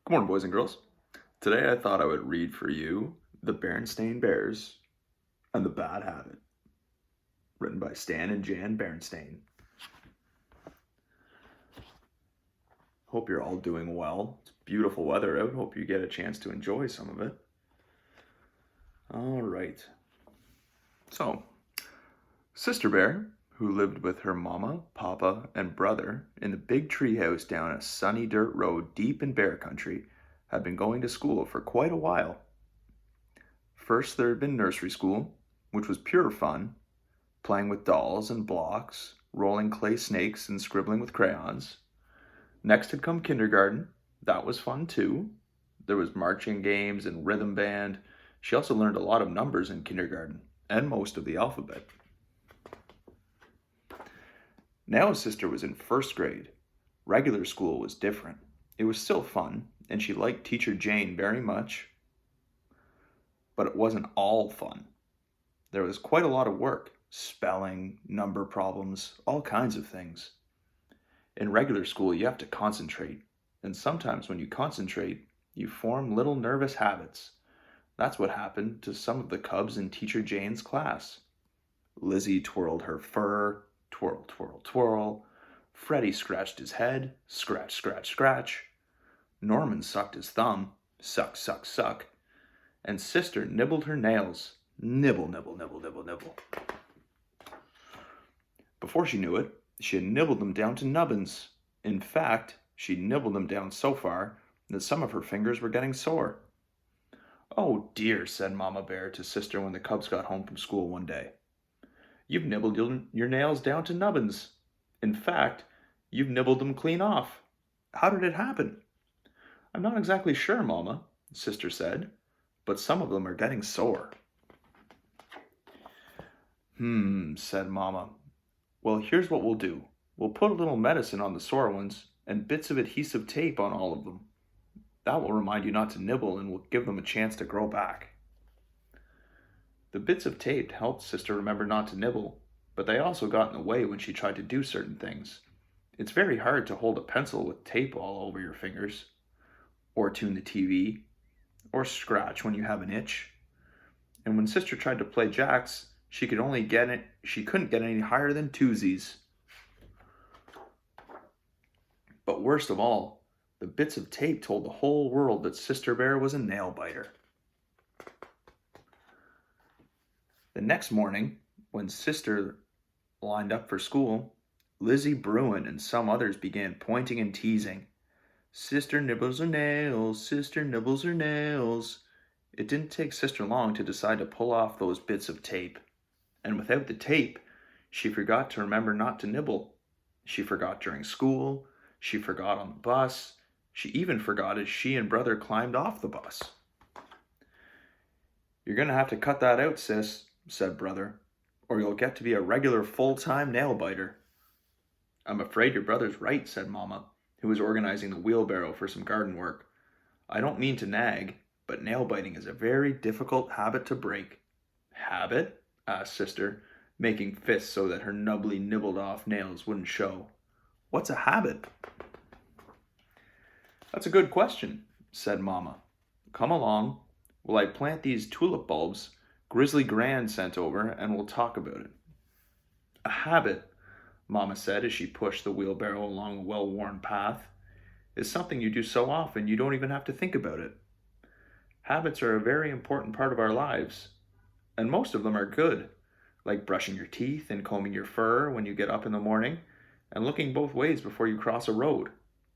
Good morning, boys and girls. Today I thought I would read for you The Berenstain Bears and the Bad Habit, written by Stan and Jan Berenstain. Hope you're all doing well. It's beautiful weather out. Hope you get a chance to enjoy some of it. All right. So, Sister Bear, who lived with her mama, papa, and brother in the big treehouse down a sunny dirt road deep in bear country, had been going to school for quite a while. First, there had been nursery school, which was pure fun, playing with dolls and blocks, rolling clay snakes, and scribbling with crayons. Next had come kindergarten. That was fun too. There was marching games and rhythm band. She also learned a lot of numbers in kindergarten, and most of the alphabet. Now Sister was in first grade. Regular school was different. It was still fun, and she liked Teacher Jane very much, but it wasn't all fun. There was quite a lot of work, spelling, number problems, all kinds of things. In regular school, you have to concentrate, and sometimes when you concentrate, you form little nervous habits. That's what happened to some of the cubs in Teacher Jane's class. Lizzie twirled her fur, twirl, twirl, twirl. Freddie scratched his head, scratch, scratch, scratch. Norman sucked his thumb, suck, suck, suck. And Sister nibbled her nails, nibble, nibble, nibble, nibble, nibble. Before she knew it, she had nibbled them down to nubbins. In fact, she nibbled them down so far that some of her fingers were getting sore. "Oh dear," said Mama Bear to Sister when the cubs got home from school one day. "You've nibbled your nails down to nubbins. In fact, you've nibbled them clean off. How did it happen?" "I'm not exactly sure, Mama," Sister said, "but some of them are getting sore." Said Mama. "Well, here's what we'll do. We'll put a little medicine on the sore ones and bits of adhesive tape on all of them. That will remind you not to nibble and will give them a chance to grow back." The bits of tape helped Sister remember not to nibble, but they also got in the way when she tried to do certain things. It's very hard to hold a pencil with tape all over your fingers, or tune the TV, or scratch when you have an itch. And when Sister tried to play jacks, she couldn't get any higher than twosies. But worst of all, the bits of tape told the whole world that Sister Bear was a nail biter. The next morning, when Sister lined up for school, Lizzie Bruin and some others began pointing and teasing. "Sister nibbles her nails, Sister nibbles her nails." It didn't take Sister long to decide to pull off those bits of tape. And without the tape, she forgot to remember not to nibble. She forgot during school, she forgot on the bus, she even forgot as she and brother climbed off the bus. "You're going to have to cut that out, sis," said brother, "or you'll get to be a regular full-time nail biter." "I'm afraid your brother's right," said Mama, who was organizing the wheelbarrow for some garden work. "I don't mean to nag, but nail biting is a very difficult habit to break." "Habit?" asked Sister, making fists so that her nubbly nibbled off nails wouldn't show. "What's a habit?" "That's a good question," said Mama. "Come along. While I plant these tulip bulbs Grizzly Grand sent over, and we'll talk about it." "A habit," Mama said as she pushed the wheelbarrow along a well-worn path, "is something you do so often you don't even have to think about it. Habits are a very important part of our lives, and most of them are good, like brushing your teeth and combing your fur when you get up in the morning, and looking both ways before you cross a road.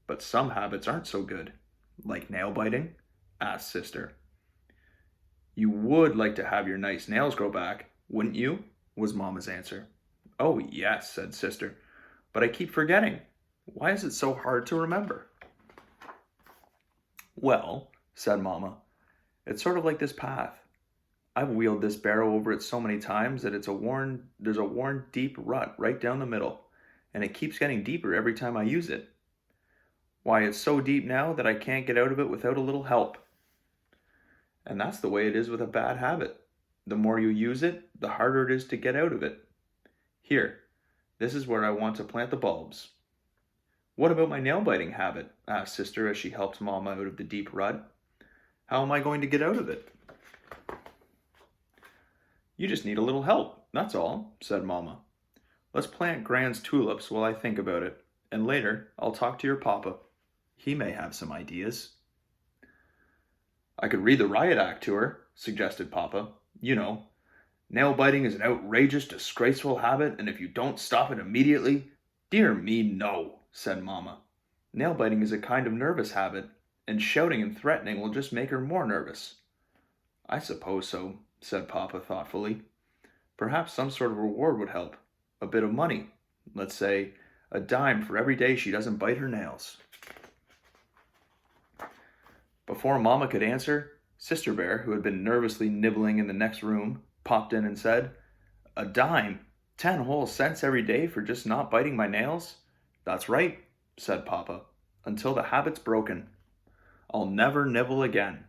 But some habits aren't so good." "Like nail biting?" asked Sister. "You would like to have your nice nails grow back, wouldn't you?" was Mama's answer. "Oh yes," said Sister, "but I keep forgetting. Why is it so hard to remember?" "Well," said Mama, "it's sort of like this path. I've wheeled this barrow over it so many times that there's a worn deep rut right down the middle, and it keeps getting deeper every time I use it. Why, it's so deep now that I can't get out of it without a little help. And that's the way it is with a bad habit. The more you use it, the harder it is to get out of it. Here, this is where I want to plant the bulbs." What about my nail biting habit? Asked Sister as she helped Mama out of the deep rut. How am I going to get out of it? You just need a little help, that's all, said Mama. Let's plant Gran's tulips while I think about it, and later I'll talk to your papa. He may have some ideas. I could read the riot act to her, suggested Papa. You know, nail biting is an outrageous, disgraceful habit, and if you don't stop it immediately... Dear me, no, said Mama. Nail biting is a kind of nervous habit, and shouting and threatening will just make her more nervous. I suppose so, said Papa thoughtfully. Perhaps some sort of reward would help. A bit of money. Let's say a dime for every day she doesn't bite her nails. Before Mama could answer, Sister Bear, who had been nervously nibbling in the next room, popped in and said, A dime? 10 whole cents every day for just not biting my nails? That's right, said Papa, until the habit's broken. I'll never nibble again,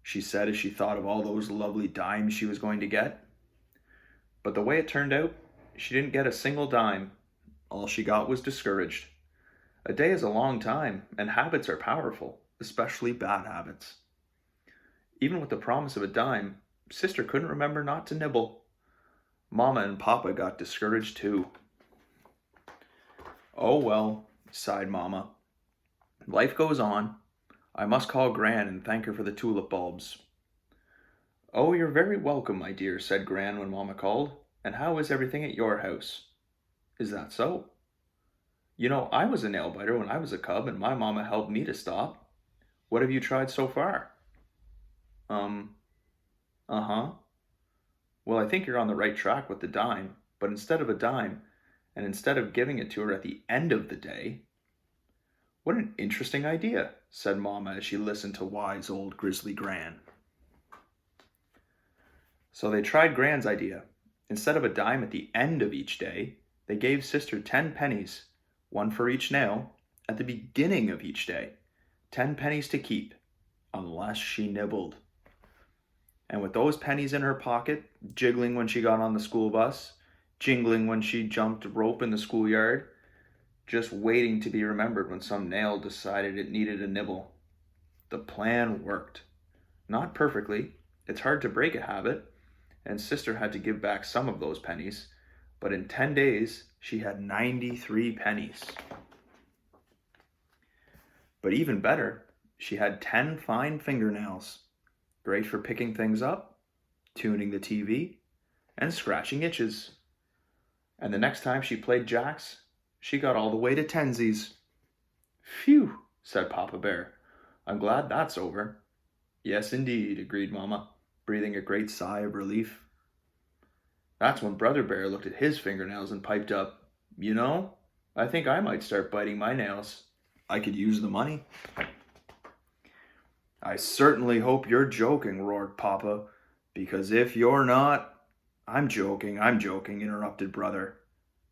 she said as she thought of all those lovely dimes she was going to get. But the way it turned out, she didn't get a single dime. All she got was discouraged. A day is a long time, and habits are powerful, especially bad habits. Even with the promise of a dime, Sister couldn't remember not to nibble. Mama and Papa got discouraged too. Oh well, sighed Mama. Life goes on. I must call Gran and thank her for the tulip bulbs. Oh, you're very welcome, my dear, said Gran when Mama called. And how is everything at your house? Is that so? You know, I was a nail biter when I was a cub, and my mama helped me to stop. What have you tried so far? Uh-huh. Well, I think you're on the right track with the dime, but instead of a dime, and instead of giving it to her at the end of the day... What an interesting idea, said Mama as she listened to wise old Grizzly Gran. So they tried Gran's idea. Instead of a dime at the end of each day, they gave Sister 10 pennies, one for each nail, at the beginning of each day. 10 pennies to keep, unless she nibbled. And with those pennies in her pocket, jiggling when she got on the school bus, jingling when she jumped rope in the schoolyard, just waiting to be remembered when some nail decided it needed a nibble. The plan worked. Not perfectly. It's hard to break a habit, and Sister had to give back some of those pennies, but in 10 days, she had 93 pennies. But even better, she had 10 fine fingernails, great for picking things up, tuning the TV, and scratching itches. And the next time she played jacks, she got all the way to tensies. Phew, said Papa Bear. I'm glad that's over. Yes, indeed, agreed Mama, breathing a great sigh of relief. That's when Brother Bear looked at his fingernails and piped up, You know, I think I might start biting my nails. I could use the money. I certainly hope you're joking, roared Papa, because if you're not... I'm joking, interrupted Brother.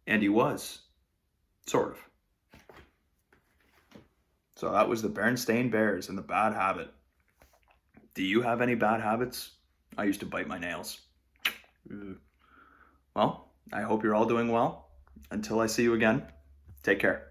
And he was. Sort of. So that was the Berenstain Bears and the bad habit. Do you have any bad habits? I used to bite my nails. Well, I hope you're all doing well. Until I see you again, take care.